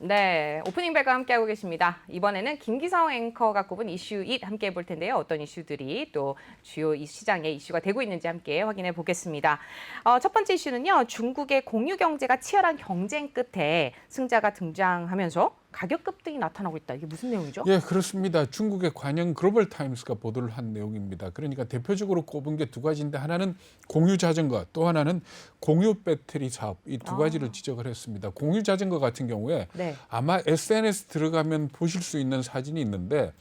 네, 오프닝 벨과 함께하고 계십니다. 이번에는 김기성 앵커가 꼽은 이슈 1 함께 볼 텐데요. 어떤 이슈들이 또 주요 이 시장의 이슈가 되고 있는지 함께 확인해 보겠습니다. 첫 번째 이슈는요. 중국의 공유 경제가 치열한 경쟁 끝에 승자가 등장하면서 가격 급등이 나타나고 있다. 이게 무슨 내용이죠? 예, 그렇습니다. 중국의 관영 글로벌 타임스가 보도를 한 내용입니다. 그러니까 대표적으로 꼽은 게 두 가지인데 하나는 공유 자전거, 또 하나는 공유 배터리 사업, 이 두 가지를 지적을 했습니다. 공유 자전거 같은 경우에 네. 아마 SNS 들어가면 보실 수 있는 사진이 있는데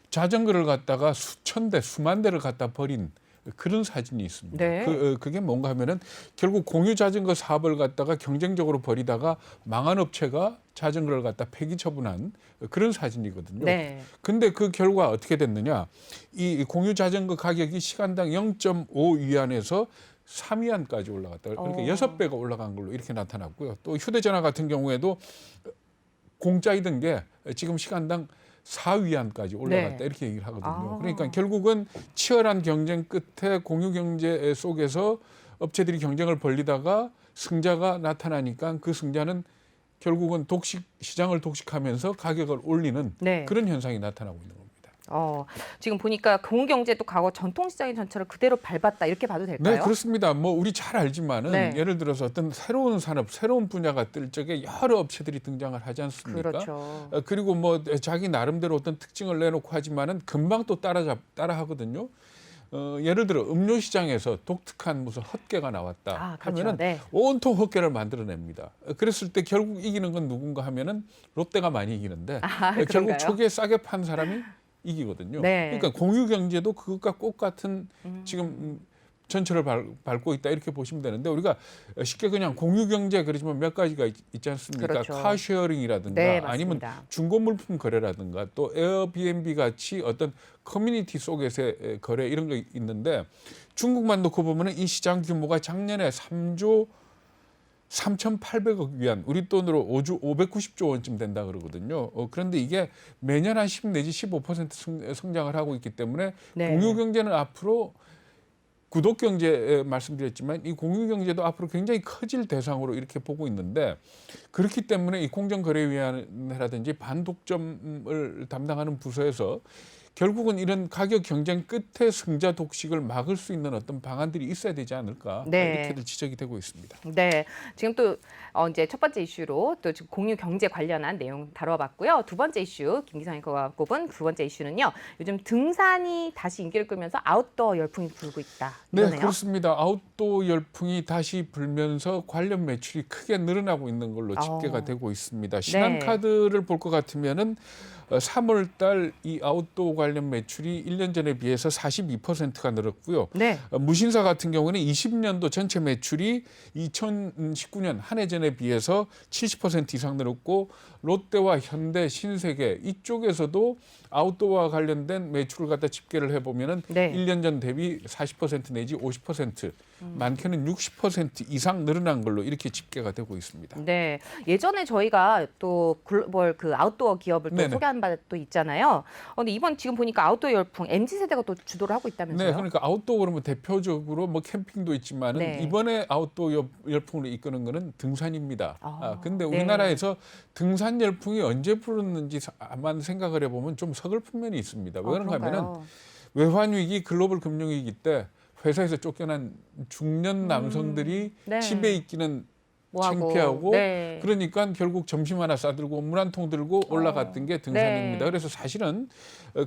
자전거를 갖다가 수천 대, 수만 대를 갖다 버린 그런 사진이 있습니다. 네. 그게 뭔가 하면은 결국 공유 자전거 사업을 갖다가 경쟁적으로 벌이다가 망한 업체가 자전거를 갖다 폐기 처분한 그런 사진이거든요. 네. 근데 그 결과 어떻게 됐느냐? 이 공유 자전거 가격이 시간당 0.5위안에서 3위안까지 올라갔다. 그러니까 6배가 올라간 걸로 이렇게 나타났고요. 또 휴대전화 같은 경우에도 공짜이던 게 지금 시간당 4위안까지 올라갔다. 네. 이렇게 얘기를 하거든요. 그러니까 결국은 치열한 경쟁 끝에 공유 경제 속에서 업체들이 경쟁을 벌리다가 승자가 나타나니까 그 승자는 결국은 시장을 독식하면서 가격을 올리는 네. 그런 현상이 나타나고 있는 겁니다. 지금 보니까 공유 경제도 과거 전통시장의 전철을 그대로 밟았다. 이렇게 봐도 될까요? 네, 그렇습니다. 뭐 우리 잘 알지만은 네. 예를 들어서 어떤 새로운 산업, 새로운 분야가 뜰 적에 여러 업체들이 등장을 하지 않습니까? 그렇죠. 그리고 뭐 자기 나름대로 어떤 특징을 내놓고 하지만은 금방 또 따라 하거든요. 예를 들어 음료 시장에서 독특한 무슨 헛개가 나왔다 그렇죠. 하면은 네. 온통 헛개를 만들어냅니다. 그랬을 때 결국 이기는 건 누군가 하면은 롯데가 많이 이기는데 결국 그런가요? 초기에 싸게 판 사람이 이기거든요. 네. 그러니까 공유 경제도 그것과 똑같은 지금 전철을 밟고 있다 이렇게 보시면 되는데 우리가 쉽게 그냥 공유 경제 그러지만 몇 가지가 있지 않습니까? 그렇죠. 카쉐어링이라든가 네, 아니면 맞습니다. 중고 물품 거래라든가 또 에어비앤비 같이 어떤 커뮤니티 속에서의 거래 이런 거 있는데 중국만 놓고 보면은 이 시장 규모가 작년에 3조 3,800억 위안, 우리 돈으로 590조 원쯤 된다 그러거든요. 그런데 이게 매년 한 10 내지 15% 성장을 하고 있기 때문에 네. 공유 경제는 앞으로 구독 경제 말씀드렸지만 이 공유 경제도 앞으로 굉장히 커질 대상으로 이렇게 보고 있는데 그렇기 때문에 이 공정거래위원회라든지 반독점을 담당하는 부서에서 결국은 이런 가격 경쟁 끝에 승자 독식을 막을 수 있는 어떤 방안들이 있어야 되지 않을까 네. 이렇게들 지적이 되고 있습니다. 네, 지금 또 이제 첫 번째 이슈로 또 지금 공유 경제 관련한 내용 다뤄봤고요. 두 번째 이슈 김기성 앵커가 꼽은 두 번째 이슈는요. 요즘 등산이 다시 인기를 끌면서 아웃도어 열풍이 불고 있다. 네, 이러네요. 그렇습니다. 아웃도어 열풍이 다시 불면서 관련 매출이 크게 늘어나고 있는 걸로 집계가 되고 있습니다. 신한카드를 볼 것 같으면은 3월 달 이 아웃도어 관련 매출이 1년 전에 비해서 42%가 늘었고요. 네. 무신사 같은 경우는 20년도 전체 매출이 2019년 한 해 전에 비해서 70% 이상 늘었고 롯데와 현대, 신세계 이쪽에서도 아웃도어와 관련된 매출을 갖다 집계를 해보면은 네. 1년 전 대비 40% 내지 50%, 많게는 60% 이상 늘어난 걸로 이렇게 집계가 되고 있습니다. 네, 예전에 저희가 또 글로벌 그 아웃도어 기업을 또 네네. 소개한 바 또 있잖아요. 근데 이번 지금 보니까 아웃도어 열풍 MZ 세대가 또 주도를 하고 있다면서요? 네, 그러니까 아웃도어 그러면 대표적으로 뭐 캠핑도 있지만은 네. 이번에 아웃도어 열풍을 이끄는 거는 등산입니다. 근데 네. 우리나라에서 등산 열풍이 언제 불었는지만 생각을 해보면 좀 서글픈 면이 있습니다. 왜 그런가 하면은 그런가요? 외환 위기, 글로벌 금융 위기 때 회사에서 쫓겨난 중년 남성들이 네. 집에 있기는 뭐하고. 창피하고 네. 그러니까 결국 점심 하나 싸들고 물 한 통 들고 올라갔던 게 등산입니다. 네. 그래서 사실은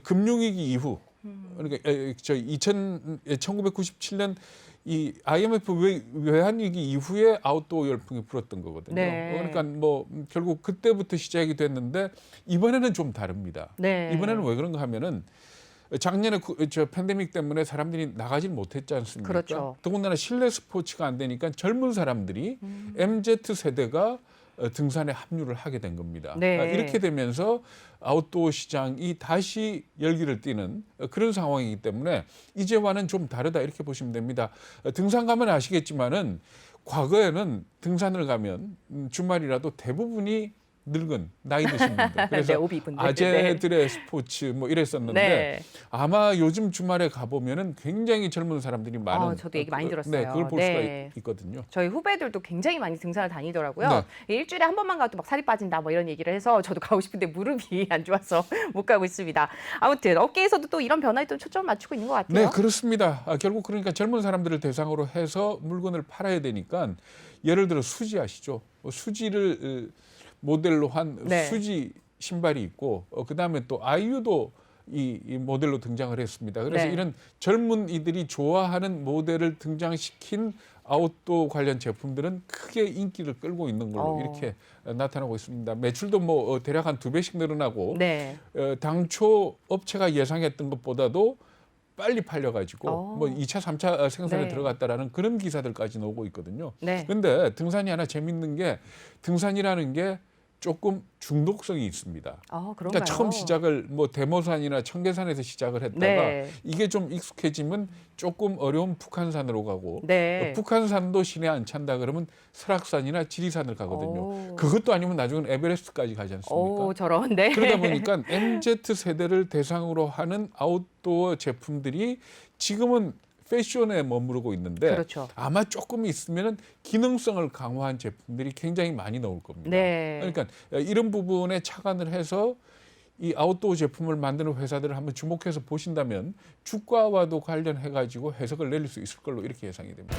금융위기 이후 그러니까 1997년 이 IMF 외환위기 이후에 아웃도어 열풍이 불었던 거거든요. 네. 그러니까 뭐 결국 그때부터 시작이 됐는데 이번에는 좀 다릅니다. 네. 이번에는 왜 그런가 하면은 작년에 팬데믹 때문에 사람들이 나가질 못했지 않습니까? 그렇죠. 더군다나 실내 스포츠가 안 되니까 젊은 사람들이 MZ 세대가 등산에 합류를 하게 된 겁니다. 네. 이렇게 되면서 아웃도어 시장이 다시 열기를 띠는 그런 상황이기 때문에 이제와는 좀 다르다 이렇게 보시면 됩니다. 등산 가면 아시겠지만은 과거에는 등산을 가면 주말이라도 대부분이 늙은 나이 드신 분들 그래서 네, 오비분들. 아재들의 스포츠 뭐 이랬었는데 네. 아마 요즘 주말에 가보면은 굉장히 젊은 사람들이 많은 저도 얘기 많이 들었어요. 네, 그걸 볼 네. 수가 있거든요. 저희 후배들도 굉장히 많이 등산을 다니더라고요. 네. 일주일에 한 번만 가도 막 살이 빠진다 뭐 이런 얘기를 해서 저도 가고 싶은데 무릎이 안 좋아서 못 가고 있습니다. 아무튼 업계에서도 또 이런 변화에 또 초점을 맞추고 있는 것 같아요. 네, 그렇습니다. 결국 그러니까 젊은 사람들을 대상으로 해서 물건을 팔아야 되니까 예를 들어 수지 아시죠? 수지를 모델로 한 네. 수지 신발이 있고 그다음에 또 아이유도 이 모델로 등장을 했습니다. 그래서 네. 이런 젊은이들이 좋아하는 모델을 등장시킨 아웃도어 관련 제품들은 크게 인기를 끌고 있는 걸로 이렇게 나타나고 있습니다. 매출도 뭐 대략 한 2배씩 늘어나고 네. 당초 업체가 예상했던 것보다도 빨리 팔려가지고 뭐 2차, 3차 생산에 네. 들어갔다라는 그런 기사들까지 나오고 있거든요. 네. 근데 등산이 하나 재밌는 게 등산이라는 게 조금 중독성이 있습니다. 그런가요? 그러니까 처음 시작을 뭐 대모산이나 청계산에서 시작을 했다가 네. 이게 좀 익숙해지면 조금 어려운 북한산으로 가고 네. 북한산도 신에 안 찬다 그러면 설악산이나 지리산을 가거든요. 오. 그것도 아니면 나중에는 에베레스트까지 가지 않습니까? 저런. 네. 그러다 보니까 MZ 세대를 대상으로 하는 아웃도어 제품들이 지금은 패션에 머무르고 있는데 그렇죠. 아마 조금 있으면은 기능성을 강화한 제품들이 굉장히 많이 나올 겁니다. 네. 그러니까 이런 부분에 착안을 해서 이 아웃도어 제품을 만드는 회사들을 한번 주목해서 보신다면 주가와도 관련해 가지고 해석을 내릴 수 있을 걸로 이렇게 예상이 됩니다.